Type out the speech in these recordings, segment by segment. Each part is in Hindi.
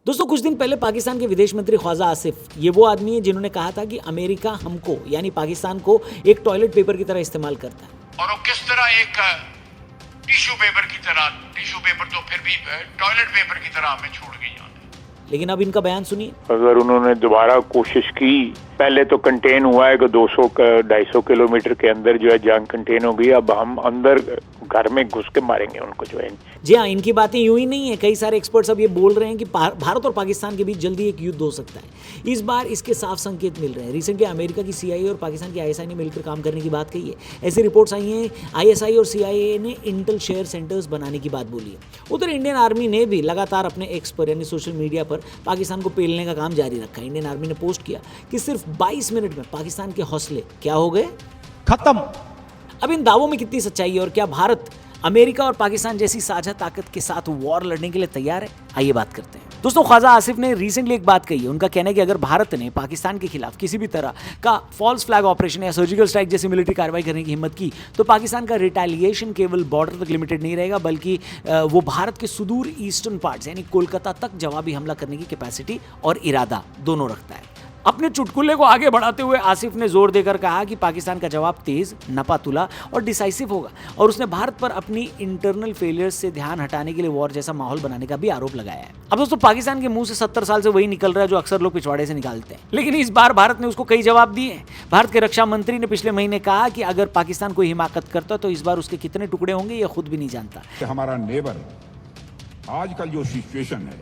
दोस्तों कुछ दिन पहले पाकिस्तान के विदेश मंत्री ख्वाजा आसिफ, ये वो आदमी है जिन्होंने कहा था कि अमेरिका हमको यानी पाकिस्तान को एक टॉयलेट पेपर की तरह इस्तेमाल करता है। और वो किस तरह एक टिश्यू पेपर की तरह, टिश्यू पेपर तो फिर भी टॉयलेट पेपर की तरह हमें छोड़ गई उन्होंने। लेकिन अब इनका बयान सुनिए। अगर उन्होंने दोबारा कोशिश की, पहले तो कंटेन हुआ है कि 200-250 किलोमीटर के अंदर जो है जंग कंटेन हो गई, अब हम अंदर घर में घुस के मारेंगे उनको जो है। जी हाँ, इनकी बातें यूं ही नहीं है, कई सारे एक्सपर्ट्स अब ये बोल रहे हैं कि भारत और पाकिस्तान के बीच जल्दी एक युद्ध हो सकता है। इस बार इसके साफ संकेत मिल रहे हैं। रिसेंटली अमेरिका की CIA और पाकिस्तान की ISI ने मिलकर काम करने की बात कही है। ऐसी रिपोर्ट्स आई हैं, ISI और CIA ने इंटेल शेयर सेंटर्स बनाने की बात बोली है। उधर इंडियन आर्मी ने भी लगातार अपने एक्स पर यानी सोशल मीडिया पर पाकिस्तान को पेलने का काम जारी रखा है। इंडियन आर्मी ने पोस्ट किया कि सिर्फ 22 मिनट में पाकिस्तान के हौसले क्या हो गए, खत्म। अब इन दावों में कितनी सच्चाई है और क्या भारत अमेरिका और पाकिस्तान जैसी साझा ताकत के साथ वॉर लड़ने के लिए तैयार है? आइए बात करते हैं। दोस्तों ख्वाजा आसिफ ने रिसेंटली एक बात कही है। उनका कहना है कि अगर भारत ने पाकिस्तान के खिलाफ किसी भी तरह का फॉल्स फ्लैग ऑपरेशन या सर्जिकल स्ट्राइक जैसी मिलिट्री कार्रवाई करने की हिम्मत की तो पाकिस्तान का रिटेलिएशन केवल बॉर्डर तक लिमिटेड नहीं रहेगा, बल्कि वो भारत के सुदूर ईस्टर्न पार्ट्स यानी कोलकाता तक जवाबी हमला करने की कैपेसिटी और इरादा दोनों रखता है। अपने चुटकुले को आगे बढ़ाते हुए आसिफ ने जोर देकर कहा कि पाकिस्तान का जवाब तेज, नपातुला और डिसाइसिव होगा और उसने भारत पर अपनी इंटरनल फेलियर्स से ध्यान हटाने के लिए वॉर जैसा माहौल बनाने का भी आरोप लगाया है। अब दोस्तों पाकिस्तान के मुंह से 70 साल से वही निकल रहा है जो अक्सर लोग पिछवाड़े से निकालते हैं, लेकिन इस बार भारत ने उसको कई जवाब दिए हैं। भारत के रक्षा मंत्री ने पिछले महीने कहा कि अगर पाकिस्तान कोई हिमाकत करता तो इस बार उसके कितने टुकड़े होंगे ये खुद भी नहीं जानता। हमारा नेबर आजकल जो सिचुएशन है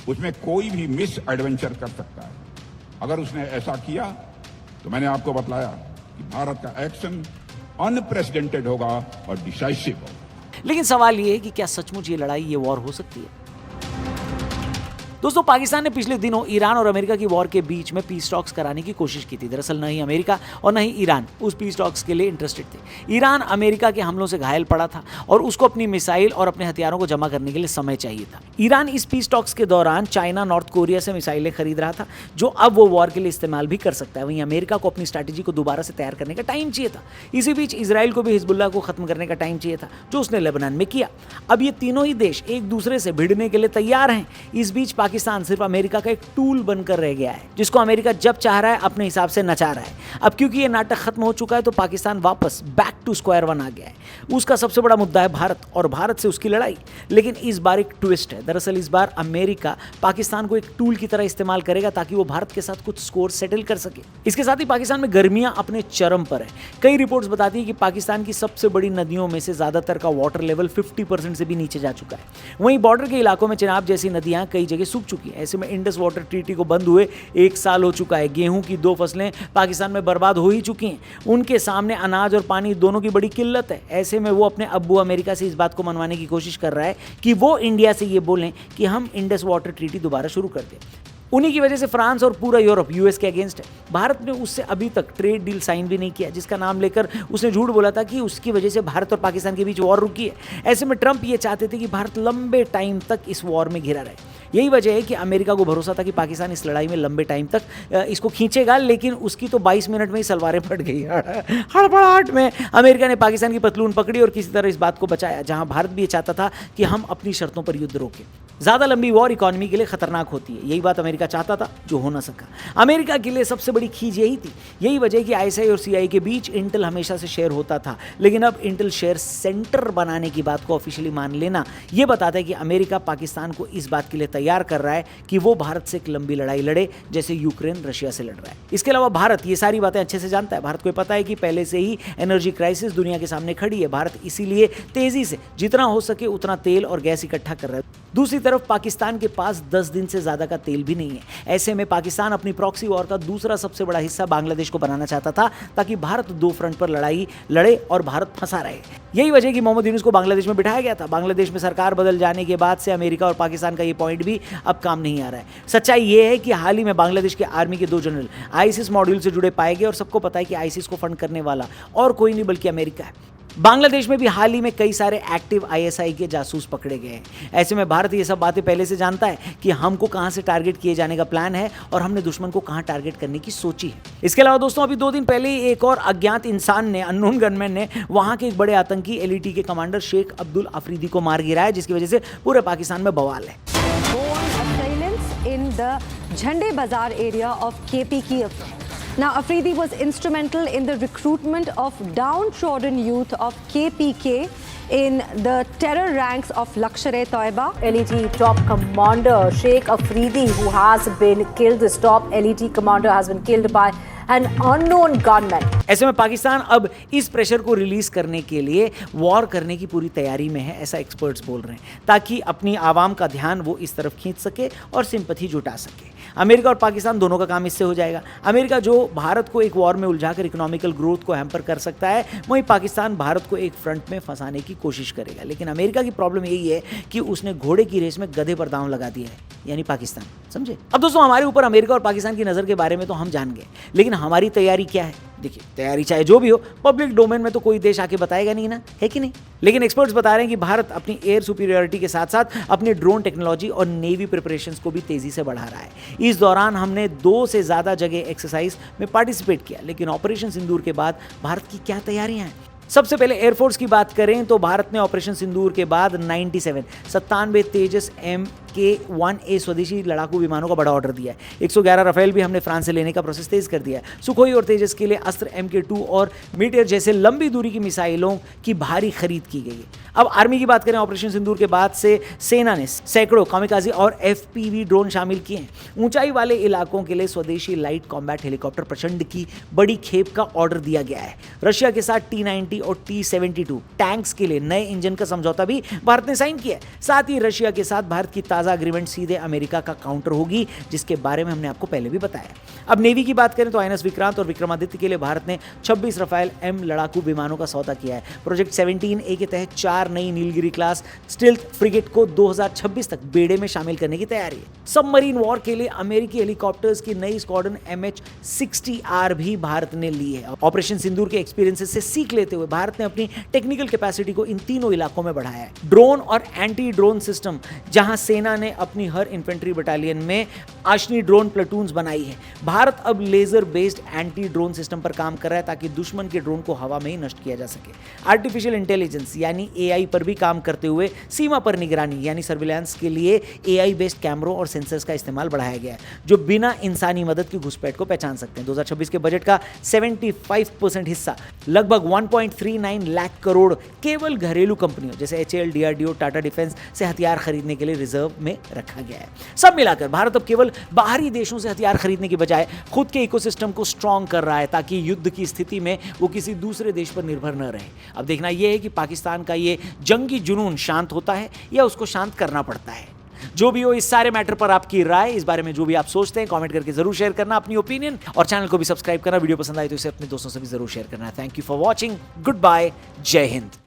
उसमें कोई भी मिस एडवेंचर कर सकता है। अगर उसने ऐसा किया तो मैंने आपको बतलाया कि भारत का एक्शन अनप्रेसिडेंटेड होगा और डिसाइसिव होगा। लेकिन सवाल ये है कि क्या सचमुच ये लड़ाई, ये वॉर हो सकती है? दोस्तों पाकिस्तान ने पिछले दिनों ईरान और अमेरिका की वॉर के बीच में पीस टॉक्स कराने की कोशिश की थी। दरअसल न ही अमेरिका और न ही ईरान उस पीस टॉक्स के लिए इंटरेस्टेड थे। ईरान अमेरिका के हमलों से घायल पड़ा था और उसको अपनी मिसाइल और अपने हथियारों को जमा करने के लिए समय चाहिए था। ईरान इस पीस टॉक्स के दौरान चाइना, नॉर्थ कोरिया से मिसाइलें खरीद रहा था जो अब वो वॉर के लिए इस्तेमाल भी कर सकता है। वहीं अमेरिका को अपनी स्ट्रैटेजी को दोबारा से तैयार करने का टाइम चाहिए था। इसी बीच इसराइल को भी हिजबुल्लाह को खत्म करने का टाइम चाहिए था जो उसने लेबनान में किया। अब ये तीनों ही देश एक दूसरे से भिड़ने के लिए तैयार हैं। इस बीच पाकिस्तान सिर्फ अमेरिका का एक टूल बनकर रह गया है जिसको अमेरिका जब चाह रहा है अपने हिसाब से नचा रहा है। अब क्योंकि ये नाटक खत्म हो चुका है तो पाकिस्तान वापस बैक टू स्क्वायर वन आ गया है। उसका सबसे बड़ा मुद्दा है भारत और भारत से उसकी लड़ाई। लेकिन इस बार एक ट्विस्ट है। दरअसल इस बार अमेरिका पाकिस्तान को एक टूल की तरह इस्तेमाल करेगा ताकि वो भारत के साथ कुछ स्कोर सेटल कर सके। इसके साथ ही पाकिस्तान में गर्मियां अपने चरम पर है। कई रिपोर्ट्स बताती है कि पाकिस्तान की सबसे बड़ी नदियों में से ज्यादातर का वाटर लेवल 50% से भी नीचे जा चुका है। वहीं बॉर्डर के इलाकों में चिनाब जैसी नदियां कई जगह सूख चुकी है। ऐसे में इंडस वाटर ट्रीटी को बंद हुए 1 साल हो चुका है। गेहूं की 2 फसलें पाकिस्तान में बर्बाद हो ही चुकी हैं। उनके सामने अनाज और पानी दोनों की बड़ी किल्लत है। ऐसे में वो अपने अब्बू अमेरिका से इस बात को मनवाने की कोशिश कर रहा है कि वो इंडिया से ये बोलें कि हम इंडस वाटर ट्रीटी दोबारा शुरू कर दें। उन्हीं की वजह से फ्रांस और पूरा यूरोप US के अगेंस्ट है। भारत ने उससे अभी तक ट्रेड डील साइन भी नहीं किया जिसका नाम लेकर उसने झूठ बोला था कि उसकी वजह से भारत और पाकिस्तान के बीच वॉर रुकी है। ऐसे में ट्रंप ये चाहते थे कि भारत लंबे टाइम तक इस वॉर में घिरा रहे। यही वजह है कि अमेरिका को भरोसा था कि पाकिस्तान इस लड़ाई में लंबे टाइम तक इसको खींचेगा, लेकिन उसकी तो 22 मिनट में ही सलवारें फट गई। हड़बड़ाहट में अमेरिका ने पाकिस्तान की पतलून पकड़ी और किसी तरह इस बात को बचाया, जहां भारत भी ये चाहता था कि हम अपनी शर्तों पर युद्ध रोकें। ज़्यादा लंबी वॉर इकोनॉमी के लिए खतरनाक होती है। यही बात अमेरिका चाहता था जो हो ना सका। अमेरिका के लिए सबसे बड़ी खींच यही थी। यही वजह कि ISI और CIA के बीच इंटेल हमेशा से शेयर होता था, लेकिन अब इंटेल शेयर सेंटर बनाने की बात को ऑफिशियली मान लेना यह बताता है कि अमेरिका पाकिस्तान को इस बात के लिए तैयार कर रहा है कि वो भारत से एक लंबी लड़ाई लड़े जैसे यूक्रेन रशिया से लड़ रहा है। इसके अलावा भारत ये सारी बातें अच्छे से जानता है। भारत को पता है कि पहले से ही एनर्जी क्राइसिस दुनिया के सामने खड़ी है। भारत इसीलिए तेजी से जितना हो सके उतना तेल और गैस इकट्ठा कर रहा है। दूसरी तरफ पाकिस्तान के पास 10 दिन से ज्यादा का तेल भी नहीं है। ऐसे में पाकिस्तान अपनी प्रॉक्सी वॉर का दूसरा सबसे बड़ा हिस्सा बांग्लादेश को बनाना चाहता था ताकि भारत 2 फ्रंट पर लड़ाई लड़े और भारत फंसा रहे। यही वजह कि मोहम्मद यूनुस को बांग्लादेश में बिठाया गया था। बांग्लादेश में सरकार बदल जाने के बाद से अमेरिका और पाकिस्तान का ये पॉइंट भी अब काम नहीं आ रहा है। सच्चाई ये है कि हाल ही में बांग्लादेश के आर्मी के 2 जनरल ISIS मॉड्यूल से जुड़े पाए गए और सबको पता है कि ISIS को फंड करने वाला और कोई नहीं बल्कि अमेरिका है। बांग्लादेश में भी हाल ही में कई सारे एक्टिव ISI के जासूस पकड़े गए हैं। ऐसे में भारत ये सब बातें पहले से जानता है कि हमको कहां से टारगेट किए जाने का प्लान है और हमने दुश्मन को कहां टारगेट करने की सोची है। इसके अलावा दोस्तों अभी 2 दिन पहले ही एक और अज्ञात इंसान ने, अननोन गनमैन ने, वहां के एक बड़े आतंकी LET के कमांडर शेख अब्दुल अफरीदी को मार गिराया जिसकी वजह से पूरे पाकिस्तान में बवाल है। the Jhande Bazar area of KP Kiev. Now, Afridi was instrumental in the recruitment of downtrodden youth of KPK in the terror ranks of Lashkar-e-Toiba. LET top commander Sheikh Afridi, who has been killed, this top LET commander has been killed by an unknown gunman. ऐसे में पाकिस्तान अब इस प्रेशर को रिलीज करने के लिए वॉर करने की पूरी तैयारी में है, ऐसा एक्सपर्ट्स बोल रहे हैं, ताकि अपनी आवाम का ध्यान वो इस तरफ खींच सके और सिंपैथी जुटा सके। अमेरिका और पाकिस्तान दोनों का काम इससे हो जाएगा। अमेरिका जो भारत को एक वॉर में उलझाकर इकोनॉमिकल ग्रोथ को हैम्पर कर सकता है, वहीं पाकिस्तान भारत को एक फ्रंट में फंसाने की कोशिश करेगा। लेकिन अमेरिका की प्रॉब्लम यही है कि उसने घोड़े की रेस में गधे पर दांव लगा दिया है, यानी पाकिस्तान। समझे? अब दोस्तों, हमारे ऊपर अमेरिका और पाकिस्तान की नज़र के बारे में तो हम जान गए, लेकिन हमारी तैयारी क्या है? देखिए, तैयारी चाहे जो भी हो, पब्लिक डोमेन में तो कोई देश आके बताएगा नहीं ना, है कि नहीं? लेकिन एक्सपर्ट्स बता रहे हैं कि भारत अपनी एयर सुपीरियरिटी के साथ साथ अपनी ड्रोन टेक्नोलॉजी और नेवी प्रिपरेशंस को भी तेजी से बढ़ा रहा है। इस दौरान हमने 2 से ज़्यादा जगह एक्सरसाइज में पार्टिसिपेट किया। लेकिन ऑपरेशन सिंदूर के बाद भारत की क्या तैयारियां हैं? सबसे पहले एयरफोर्स की बात करें तो भारत ने ऑपरेशन सिंदूर के बाद 97 तेजस MK-1A स्वदेशी लड़ाकू विमानों का बड़ा ऑर्डर दिया है। 111 राफेल भी हमने फ्रांस से लेने का प्रोसेस तेज कर दिया है। सुखोई और तेजस के लिए अस्त्र MK-2 और मीटियर जैसे लंबी दूरी की मिसाइलों की भारी खरीद की गई है। अब आर्मी की बात करें, ऑपरेशन सिंदूर के बाद से सेना ने सैकड़ों कामिकाजी और FPV ड्रोन शामिल किए हैं। ऊंचाई वाले इलाकों के लिए स्वदेशी लाइट कॉम्बैट हेलीकॉप्टर प्रचंड की बड़ी खेप का ऑर्डर दिया गया है। रशिया के साथ T-90 और T-72 टैंक्स के लिए नए इंजन का समझौता भी भारत ने साइन किया है। साथ ही रशिया के साथ भारत की ताज़ा अग्रीमेंट सीधे अमेरिका का काउंटर होगी, जिसके बारे में हमने आपको पहले भी बताया। अब नेवी की बात करें तो INS विक्रांत और विक्रमादित्य के लिए भारत ने 26 राफेल M लड़ाकू विमानों का सौदा किया है। प्रोजेक्ट 17A के तहत 4 नई नीलगिरी क्लास स्टील्थ फ्रिगेट को 2026 तक बेड़े में शामिल करने की तैयारी है। सबमरीन वॉर के लिए अमेरिकी हेलीकॉप्टर्स की नई स्क्वाड्रन MH-60R भी भारत ने ली है। ऑपरेशन सिंदूर के एक्सपीरियंसेस से सीख लेते हुए भारत ने अपनी टेक्निकल कैपेसिटी को इन तीनों इलाकों में बढ़ाया है। ड्रोन और एंटी ड्रोन सिस्टम, जहां सेना ने अपनी हर इन्फेंट्री बटालियन में आशनी ड्रोन प्लेटून्स बनाई है। भारत अब laser based anti drone system पर काम कर रहा है ताकि दुश्मन के ड्रोन को हवा में ही नष्ट किया जा सके। आर्टिफिशियल इंटेलिजेंस यानी AI पर भी काम करते हुए सीमा पर निगरानी यानी सर्विलांस के लिए AI बेस्ड कैमरों और सेंसर्स का इस्तेमाल बढ़ाया गया है, जो बिना इंसानी मदद की घुसपैठ को पहचान सकते हैं। 2026 के बजट का 75% हिस्सा, लगभग 1.39 लाख करोड़, केवल घरेलू कंपनियों जैसे HAL, DRDO, टाटा डिफेंस से हथियार खरीदने के लिए रिजर्व में रखा गया है। सब मिलाकर भारत अब केवल बाहरी देशों से हथियार खरीदने की बजाय खुद के इकोसिस्टम को स्ट्रॉन्ग कर रहा है, ताकि युद्ध की स्थिति में वो किसी दूसरे देश पर निर्भर न रहे। अब देखना यह है कि पाकिस्तान का ये जंगी जुनून शांत होता है या उसको शांत करना पड़ता है। जो भी हो, इस सारे मैटर पर आपकी राय, इस बारे में जो भी आप सोचते हैं, कमेंट करके जरूर शेयर करना अपनी ओपिनियन, और चैनल को भी सब्सक्राइब करना। वीडियो पसंद आई तो इसे अपने दोस्तों से भी जरूर शेयर करना। Thank you for watching. Good bye. जय हिंद।